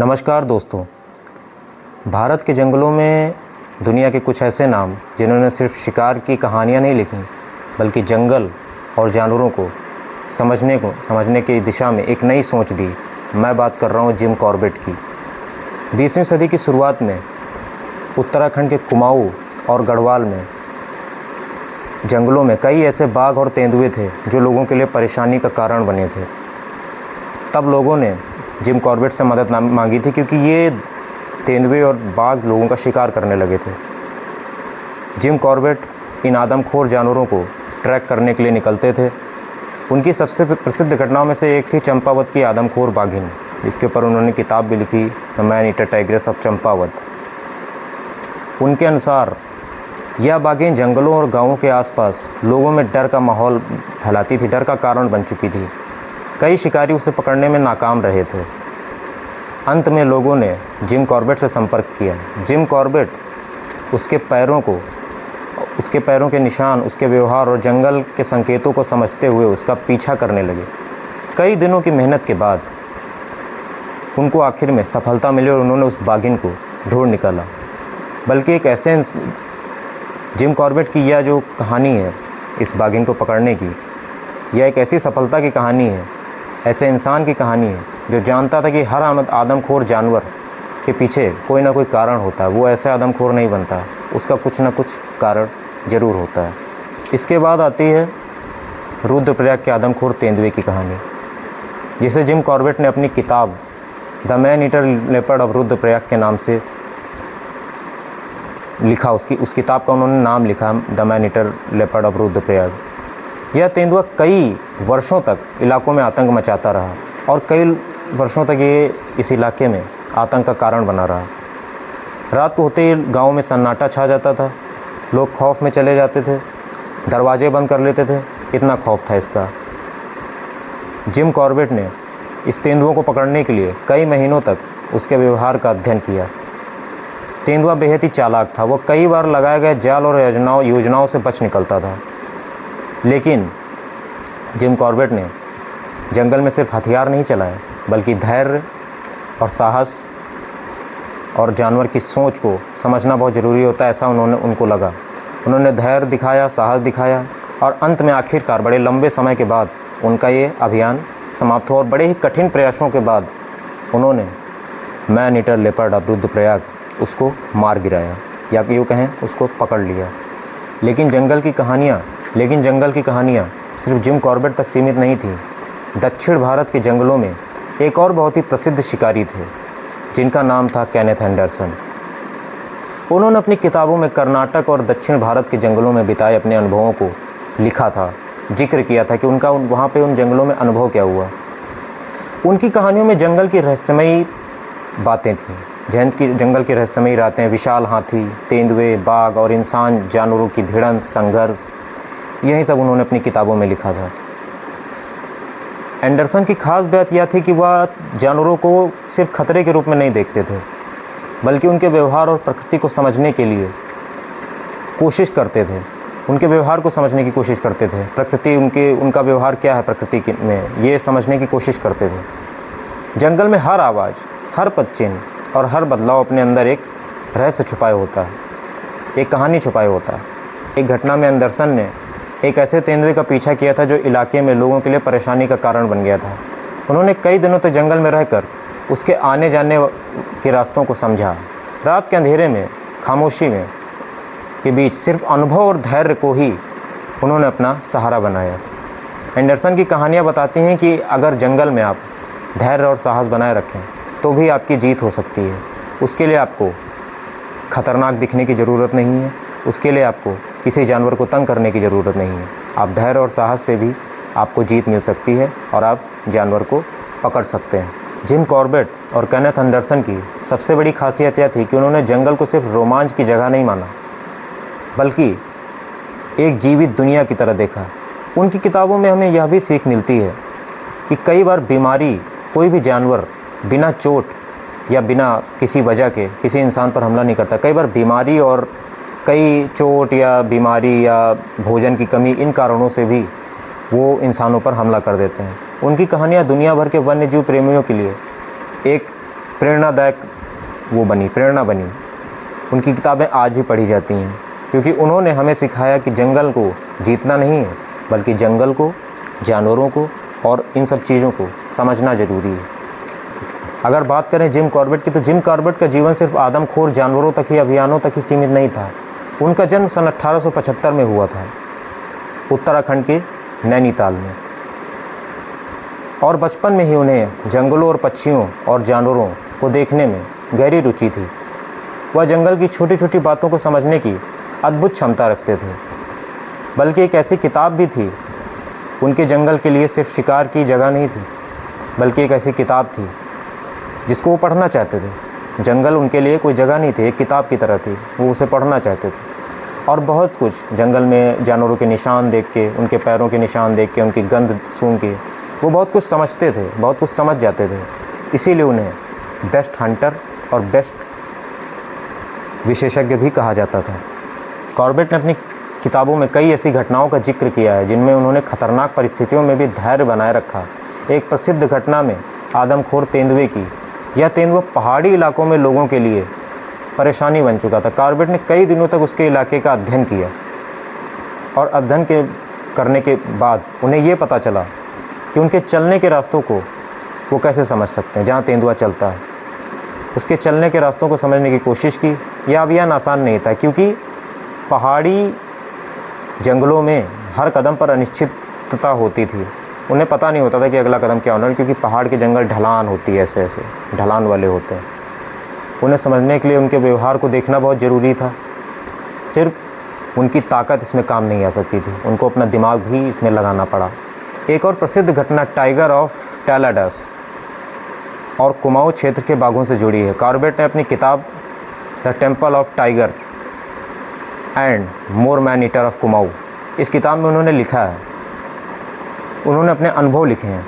नमस्कार दोस्तों। भारत के जंगलों में दुनिया के कुछ ऐसे नाम जिन्होंने सिर्फ शिकार की कहानियाँ नहीं लिखी, बल्कि जंगल और जानवरों को समझने की दिशा में एक नई सोच दी। मैं बात कर रहा हूँ जिम कॉर्बेट की। 20वीं सदी की शुरुआत में उत्तराखंड के कुमाऊँ और गढ़वाल में जंगलों में कई ऐसे बाघ और तेंदुए थे जो लोगों के लिए परेशानी का कारण बने थे। तब लोगों ने जिम कॉर्बेट से मदद मांगी थी, क्योंकि ये तेंदुए और बाघ लोगों का शिकार करने लगे थे। जिम कॉर्बेट इन आदमखोर जानवरों को ट्रैक करने के लिए निकलते थे। उनकी सबसे प्रसिद्ध घटनाओं में से एक थी चंपावत की आदमखोर बाघिन, जिसके ऊपर उन्होंने किताब भी लिखी, the man eater tigress of Champawat. उनके अनुसार यह बाघिन जंगलों और गाँवों के आसपास लोगों में डर का माहौल फैलाती थी, डर का कारण बन चुकी थी। कई शिकारी उसे पकड़ने में नाकाम रहे थे। अंत में लोगों ने जिम कॉर्बेट से संपर्क किया। जिम कॉर्बेट उसके पैरों के निशान, उसके व्यवहार और जंगल के संकेतों को समझते हुए उसका पीछा करने लगे। कई दिनों की मेहनत के बाद उनको आखिर में सफलता मिली और उन्होंने उस बाघिन को ढूंढ निकाला। बल्कि एक ऐसे जिम कॉर्बेट की यह जो कहानी है इस बाघिन को पकड़ने की, यह एक ऐसी सफलता की कहानी है, ऐसे इंसान की कहानी है जो जानता था कि हर आदमखोर जानवर के पीछे कोई ना कोई कारण होता है। वो ऐसे आदमखोर नहीं बनता, उसका कुछ ना कुछ कारण ज़रूर होता है। इसके बाद आती है रुद्रप्रयाग के आदमखोर तेंदुए की कहानी, जिसे जिम कॉर्बेट ने अपनी किताब the man eater leopard of Rudraprayag के नाम से लिखा। उस किताब का उन्होंने नाम लिखा the man eater leopard of Rudraprayag. यह तेंदुआ कई वर्षों तक इलाकों में आतंक मचाता रहा और कई वर्षों तक ये इस इलाके में आतंक का कारण बना रहा। रात को होते ही गांव में सन्नाटा छा जाता था, लोग खौफ में चले जाते थे, दरवाजे बंद कर लेते थे, इतना खौफ था इसका। जिम कॉर्बेट ने इस तेंदुओं को पकड़ने के लिए कई महीनों तक उसके व्यवहार का अध्ययन किया। तेंदुआ बेहद ही चालाक था, वो कई बार लगाए गए जाल और योजनाओं से बच निकलता था। लेकिन जिम कॉर्बेट ने जंगल में सिर्फ हथियार नहीं चलाए, बल्कि धैर्य और साहस और जानवर की सोच को समझना बहुत ज़रूरी होता है, ऐसा उनको लगा। उन्होंने धैर्य दिखाया, साहस दिखाया और अंत में आखिरकार बड़े लंबे समय के बाद उनका ये अभियान समाप्त हुआ और बड़े ही कठिन प्रयासों के बाद उन्होंने man eater leopard of Rudraprayag उसको मार गिराया, या यूँ कहें उसको पकड़ लिया। लेकिन जंगल की कहानियाँ सिर्फ जिम कॉर्बेट तक सीमित नहीं थी। दक्षिण भारत के जंगलों में एक और बहुत ही प्रसिद्ध शिकारी थे, जिनका नाम था केनेथ एंडरसन। उन्होंने अपनी किताबों में कर्नाटक और दक्षिण भारत के जंगलों में बिताए अपने अनुभवों को लिखा था, जिक्र किया था कि उनका वहाँ पे उन जंगलों में अनुभव क्या हुआ। उनकी कहानियों में जंगल की रहस्यमयी बातें थीं, जंगल की रहस्यमयी रातें, विशाल हाथी, तेंदुए, बाघ और इंसान जानवरों की भिड़ंत, संघर्ष, यही सब उन्होंने अपनी किताबों में लिखा था। एंडरसन की खास बात यह थी कि वह जानवरों को सिर्फ खतरे के रूप में नहीं देखते थे, बल्कि उनके व्यवहार और प्रकृति को समझने के लिए कोशिश करते थे। उनके व्यवहार को समझने की कोशिश करते थे, प्रकृति उनका व्यवहार क्या है प्रकृति में, ये समझने की कोशिश करते थे। जंगल में हर आवाज़, हर पदचिन्ह और हर बदलाव अपने अंदर एक रहस्य छुपाए होता है, एक कहानी छुपाए होता है। एक घटना में एंडरसन ने एक ऐसे तेंदुए का पीछा किया था जो इलाके में लोगों के लिए परेशानी का कारण बन गया था। उन्होंने कई दिनों तक जंगल में रहकर उसके आने जाने के रास्तों को समझा। रात के अंधेरे में, खामोशी में के बीच सिर्फ अनुभव और धैर्य को ही उन्होंने अपना सहारा बनाया। एंडरसन की कहानियाँ बताती हैं कि अगर जंगल में आप धैर्य और साहस बनाए रखें तो भी आपकी जीत हो सकती है। उसके लिए आपको खतरनाक दिखने की ज़रूरत नहीं है, उसके लिए आपको किसी जानवर को तंग करने की ज़रूरत नहीं है। आप धैर्य और साहस से भी आपको जीत मिल सकती है और आप जानवर को पकड़ सकते हैं। जिम कॉर्बेट और केनेथ एंडरसन की सबसे बड़ी खासियत यह थी कि उन्होंने जंगल को सिर्फ रोमांच की जगह नहीं माना, बल्कि एक जीवित दुनिया की तरह देखा। उनकी किताबों में हमें यह भी सीख मिलती है कि कई बार बीमारी, कोई भी जानवर बिना चोट या बिना किसी वजह के किसी इंसान पर हमला नहीं करता। कई बार बीमारी और कई चोट या बीमारी या भोजन की कमी, इन कारणों से भी वो इंसानों पर हमला कर देते हैं। उनकी कहानियाँ दुनिया भर के वन्य जीव प्रेमियों के लिए एक प्रेरणादायक प्रेरणा बनी। उनकी किताबें आज भी पढ़ी जाती हैं, क्योंकि उन्होंने हमें सिखाया कि जंगल को जीतना नहीं है, बल्कि जंगल को, जानवरों को और इन सब चीज़ों को समझना ज़रूरी है। अगर बात करें जिम कॉर्बेट की, तो जिम कॉर्बेट का जीवन सिर्फ आदमखोर जानवरों तक ही, अभियानों तक ही सीमित नहीं था। उनका जन्म सन 1875 में हुआ था, उत्तराखंड के नैनीताल में। और बचपन में ही उन्हें जंगलों और पक्षियों और जानवरों को देखने में गहरी रुचि थी। वह जंगल की छोटी छोटी बातों को समझने की अद्भुत क्षमता रखते थे। बल्कि एक ऐसी किताब भी थी, उनके जंगल के लिए सिर्फ शिकार की जगह नहीं थी, बल्कि एक ऐसी किताब थी जिसको वो पढ़ना चाहते थे। जंगल उनके लिए कोई जगह नहीं थी, एक किताब की तरह थी, वो उसे पढ़ना चाहते थे। और बहुत कुछ जंगल में जानवरों के निशान देख के, उनके पैरों के निशान देख के, उनकी गंध सूंघ के वो बहुत कुछ समझते थे, बहुत कुछ समझ जाते थे। इसीलिए उन्हें बेस्ट हंटर और बेस्ट विशेषज्ञ भी कहा जाता था। कॉर्बेट ने अपनी किताबों में कई ऐसी घटनाओं का जिक्र किया है जिनमें उन्होंने खतरनाक परिस्थितियों में भी धैर्य बनाए रखा। एक प्रसिद्ध घटना में आदमखोर तेंदुए की, यह तेंदुआ पहाड़ी इलाकों में लोगों के लिए परेशानी बन चुका था। कॉर्बेट ने कई दिनों तक उसके इलाके का अध्ययन किया और अध्ययन करने के बाद उन्हें ये पता चला कि उनके चलने के रास्तों को वो कैसे समझ सकते हैं। जहाँ तेंदुआ चलता है उसके चलने के रास्तों को समझने की कोशिश की। यह अभियान आसान नहीं था, क्योंकि पहाड़ी जंगलों में हर कदम पर अनिश्चितता होती थी। उन्हें पता नहीं होता था कि अगला कदम क्या होना है, क्योंकि पहाड़ के जंगल ढलान होती है, ऐसे ऐसे ढलान वाले होते हैं। उन्हें समझने के लिए उनके व्यवहार को देखना बहुत ज़रूरी था। सिर्फ उनकी ताकत इसमें काम नहीं आ सकती थी, उनको अपना दिमाग भी इसमें लगाना पड़ा। एक और प्रसिद्ध घटना टाइगर ऑफ टैलाडस और कुमाऊँ क्षेत्र के बाघों से जुड़ी है। कॉर्बेट ने अपनी किताब the temple of tiger and more man eater of Kumaon, इस किताब में उन्होंने लिखा है, उन्होंने अपने अनुभव लिखे हैं,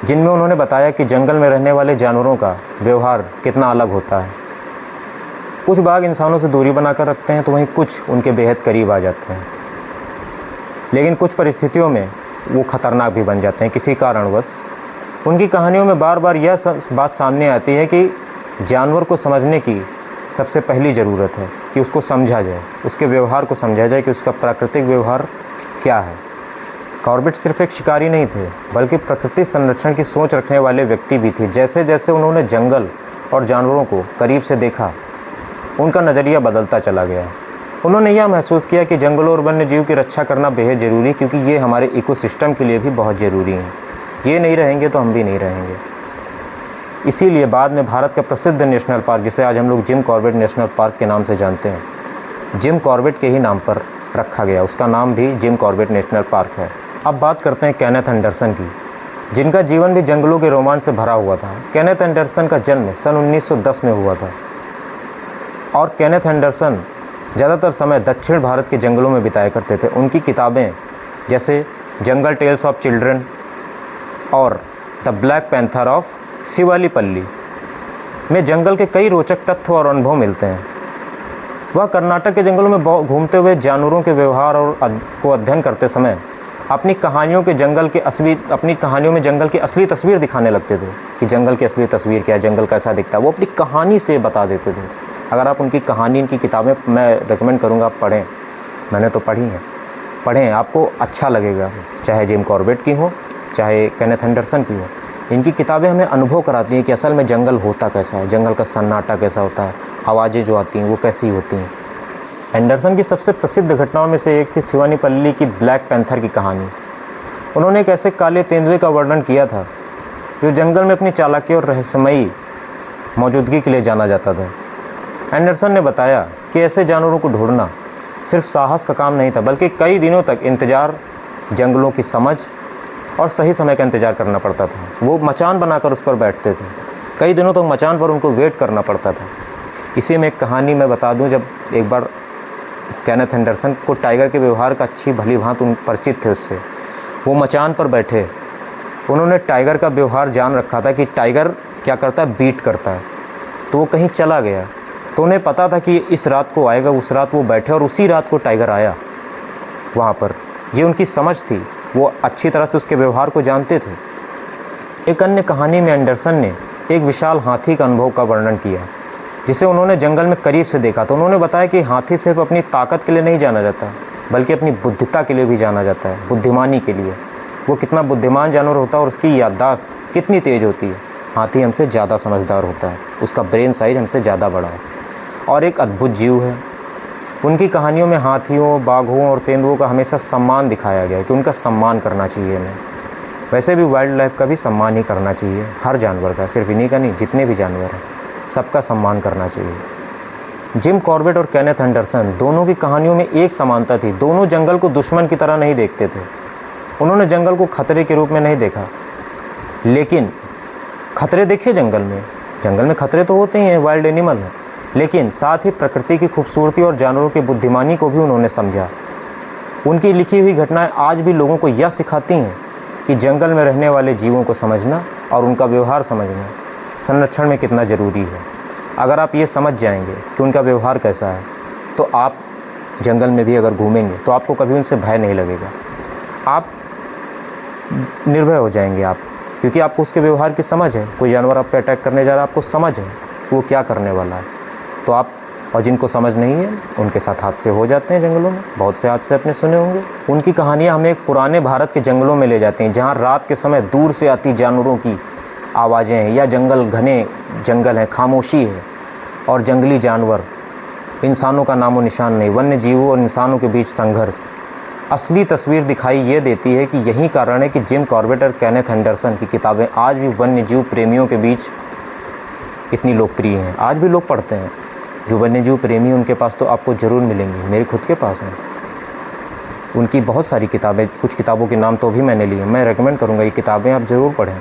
जिनमें उन्होंने बताया कि जंगल में रहने वाले जानवरों का व्यवहार कितना अलग होता है। कुछ बाघ इंसानों से दूरी बनाकर रखते हैं, तो वहीं कुछ उनके बेहद करीब आ जाते हैं। लेकिन कुछ परिस्थितियों में वो खतरनाक भी बन जाते हैं किसी कारणवश। उनकी कहानियों में बार बार यह बात सामने आती है कि जानवर को समझने की सबसे पहली ज़रूरत है कि उसको समझा जाए, उसके व्यवहार को समझा जाए कि उसका प्राकृतिक व्यवहार क्या है। कॉर्बेट सिर्फ एक शिकारी नहीं थे, बल्कि प्रकृति संरक्षण की सोच रखने वाले व्यक्ति भी थे। जैसे जैसे उन्होंने जंगल और जानवरों को करीब से देखा, उनका नज़रिया बदलता चला गया। उन्होंने यह महसूस किया कि जंगलों और वन्य जीव की रक्षा करना बेहद ज़रूरी है, क्योंकि ये हमारे इकोसिस्टम के लिए भी बहुत ज़रूरी हैं। ये नहीं रहेंगे तो हम भी नहीं रहेंगे। इसीलिए बाद में भारत का प्रसिद्ध नेशनल पार्क, जिसे आज हम लोग जिम कॉर्बेट नेशनल पार्क के नाम से जानते हैं, जिम कॉर्बेट के ही नाम पर रखा गया। उसका नाम भी जिम कॉर्बेट नेशनल पार्क है। अब बात करते हैं केनेथ एंडरसन की, जिनका जीवन भी जंगलों के रोमांच से भरा हुआ था। केनेथ एंडरसन का जन्म सन 1910 में हुआ था और केनेथ एंडरसन ज़्यादातर समय दक्षिण भारत के जंगलों में बिताया करते थे। उनकी किताबें जैसे जंगल टेल्स ऑफ चिल्ड्रन और द ब्लैक पैंथर ऑफ शिवालीपल्ली में जंगल के कई रोचक तथ्य और अनुभव मिलते हैं। वह कर्नाटक के जंगलों में घूमते हुए जानवरों के व्यवहार और को अध्ययन करते समय अपनी कहानियों में जंगल की असली तस्वीर दिखाने लगते थे कि जंगल की असली तस्वीर क्या है, जंगल कैसा दिखता है। वो अपनी कहानी से बता देते थे। अगर आप उनकी कहानी, इनकी किताबें मैं रेकमेंड करूँगा आप पढ़ें। मैंने तो पढ़ी हैं, पढ़ें, आपको अच्छा लगेगा। चाहे जिम कॉर्बेट की हो, चाहे केनेथ एंडरसन की हो, इनकी किताबें हमें अनुभव कराती हैं कि असल में जंगल होता कैसा है, जंगल का सन्नाटा कैसा होता है, आवाज़ें जो आती हैं वो कैसी होती हैं। एंडरसन की सबसे प्रसिद्ध घटनाओं में से एक थी शिवालीपल्ली की ब्लैक पैंथर की कहानी। उन्होंने एक ऐसे काले तेंदुए का वर्णन किया था जो जंगल में अपनी चालाकी और रहस्यमयी मौजूदगी के लिए जाना जाता था। एंडरसन ने बताया कि ऐसे जानवरों को ढूंढना सिर्फ साहस का काम नहीं था, बल्कि कई दिनों तक इंतज़ार, जंगलों की समझ और सही समय का इंतज़ार करना पड़ता था। वो मचान बनाकर उस पर बैठते थे, कई दिनों तक मचान पर उनको वेट करना पड़ता था। इसी में एक कहानी मैं बता दूं, जब एक बार केनेथ एंडरसन को टाइगर के व्यवहार का अच्छी भली भांति परिचित थे उससे, वो मचान पर बैठे, उन्होंने टाइगर का व्यवहार जान रखा था कि टाइगर क्या करता है, बीट करता है। तो वो कहीं चला गया, तो उन्हें पता था कि इस रात को आएगा। उस रात वो बैठे और उसी रात को टाइगर आया वहाँ पर। ये उनकी समझ थी, वो अच्छी तरह से उसके व्यवहार को जानते थे। एक अन्य कहानी में एंडरसन ने एक विशाल हाथी का अनुभव का वर्णन किया, जिसे उन्होंने जंगल में करीब से देखा। तो उन्होंने बताया कि हाथी सिर्फ अपनी ताकत के लिए नहीं जाना जाता, बल्कि अपनी बुद्धिता के लिए भी जाना जाता है, बुद्धिमानी के लिए। वो कितना बुद्धिमान जानवर होता है और उसकी याददाश्त कितनी तेज़ होती है। हाथी हमसे ज़्यादा समझदार होता है, उसका ब्रेन साइज हमसे ज़्यादा बड़ा है और एक अद्भुत जीव है। उनकी कहानियों में हाथियों, बाघों और तेंदुओं का हमेशा सम्मान दिखाया गया है कि उनका सम्मान करना चाहिए हमें। वैसे भी वाइल्ड लाइफ का भी सम्मान ही करना चाहिए, हर जानवर का, सिर्फ इन्हीं का नहीं, जितने भी जानवर हैं सबका सम्मान करना चाहिए। जिम कॉर्बेट और केनेथ एंडरसन दोनों की कहानियों में एक समानता थी, दोनों जंगल को दुश्मन की तरह नहीं देखते थे। उन्होंने जंगल को खतरे के रूप में नहीं देखा, लेकिन खतरे देखे जंगल में खतरे तो होते ही हैं, वाइल्ड एनिमल हैं, लेकिन साथ ही प्रकृति की खूबसूरती और जानवरों की बुद्धिमानी को भी उन्होंने समझा। उनकी लिखी हुई घटनाएं आज भी लोगों को यह सिखाती हैं कि जंगल में रहने वाले जीवों को समझना और उनका व्यवहार समझना संरक्षण में कितना ज़रूरी है। अगर आप ये समझ जाएंगे कि उनका व्यवहार कैसा है, तो आप जंगल में भी अगर घूमेंगे तो आपको कभी उनसे भय नहीं लगेगा, आप निर्भय हो जाएंगे आप, क्योंकि आपको उसके व्यवहार की समझ है। कोई जानवर आप पे अटैक करने जा रहा है, आपको समझ है कि वो क्या करने वाला है। तो आप, और जिनको समझ नहीं है उनके साथ हादसे हो जाते हैं जंगलों में, बहुत से हादसे आपने सुने होंगे। उनकी कहानियाँ हमें एक पुराने भारत के जंगलों में ले जाती हैं, जहाँ रात के समय दूर से आती जानवरों की आवाज़ें हैं, या जंगल, घने जंगल हैं, खामोशी है और जंगली जानवर, इंसानों का नामो निशान नहीं, वन्य जीवों और इंसानों के बीच संघर्ष। असली तस्वीर दिखाई ये देती है कि यही कारण है कि जिम कॉर्बेट और केनेथ एंडरसन की किताबें आज भी वन्य जीव प्रेमियों के बीच इतनी लोकप्रिय हैं। आज भी लोग पढ़ते हैं। जो वन्य जीव प्रेमी, उनके पास तो आपको ज़रूर मिलेंगी, मेरे खुद के पास हैं उनकी बहुत सारी किताबें। कुछ किताबों के नाम तो भी मैंने लिए, मैं रेकमेंड करूँगा ये किताबें आप ज़रूर पढ़ें।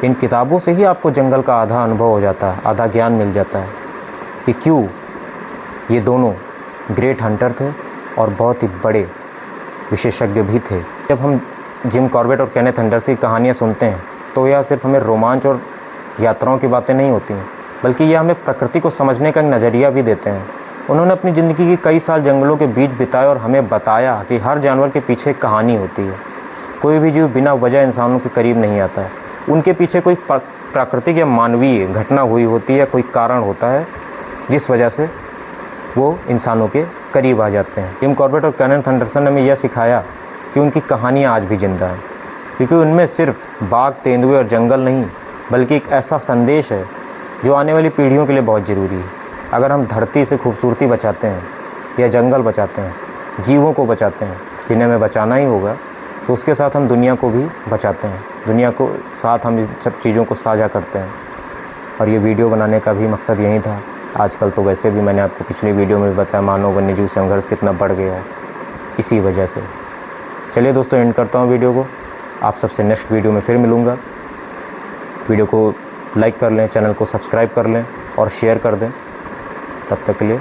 इन किताबों से ही आपको जंगल का आधा अनुभव हो जाता है, आधा ज्ञान मिल जाता है कि क्यों ये दोनों ग्रेट हंटर थे और बहुत ही बड़े विशेषज्ञ भी थे। जब हम जिम कॉर्बेट और केनेथ एंडरसन की कहानियाँ सुनते हैं तो यह सिर्फ हमें रोमांच और यात्राओं की बातें नहीं होती हैं, बल्कि यह हमें प्रकृति को समझने का नज़रिया भी देते हैं। उन्होंने अपनी ज़िंदगी की कई साल जंगलों के बीच बिताए और हमें बताया कि हर जानवर के पीछे एक कहानी होती है। कोई भी जीव बिना वजह इंसानों के करीब नहीं आता है, उनके पीछे कोई प्राकृतिक या मानवीय घटना हुई होती है, कोई कारण होता है जिस वजह से वो इंसानों के करीब आ जाते हैं। जिम कॉर्बेट और केनेथ एंडरसन ने हमें यह सिखाया कि उनकी कहानियाँ आज भी ज़िंदा हैं, क्योंकि उनमें सिर्फ बाघ, तेंदुए और जंगल नहीं, बल्कि एक ऐसा संदेश है जो आने वाली पीढ़ियों के लिए बहुत ज़रूरी है। अगर हम धरती से खूबसूरती बचाते हैं या जंगल बचाते हैं, जीवों को बचाते हैं जिन्हें हमें बचाना ही होगा, तो उसके साथ हम दुनिया को भी बचाते हैं, दुनिया को साथ हम इन सब चीज़ों को साझा करते हैं। और ये वीडियो बनाने का भी मकसद यही था। आजकल तो वैसे भी मैंने आपको पिछली वीडियो में भी बताया मानव वन्यजीव संघर्ष कितना बढ़ गया है इसी वजह से। चलिए दोस्तों, एंड करता हूँ वीडियो को। आप सबसे नेक्स्ट वीडियो में फिर मिलूँगा। वीडियो को लाइक कर लें, चैनल को सब्सक्राइब कर लें और शेयर कर दें। तब तक के लिए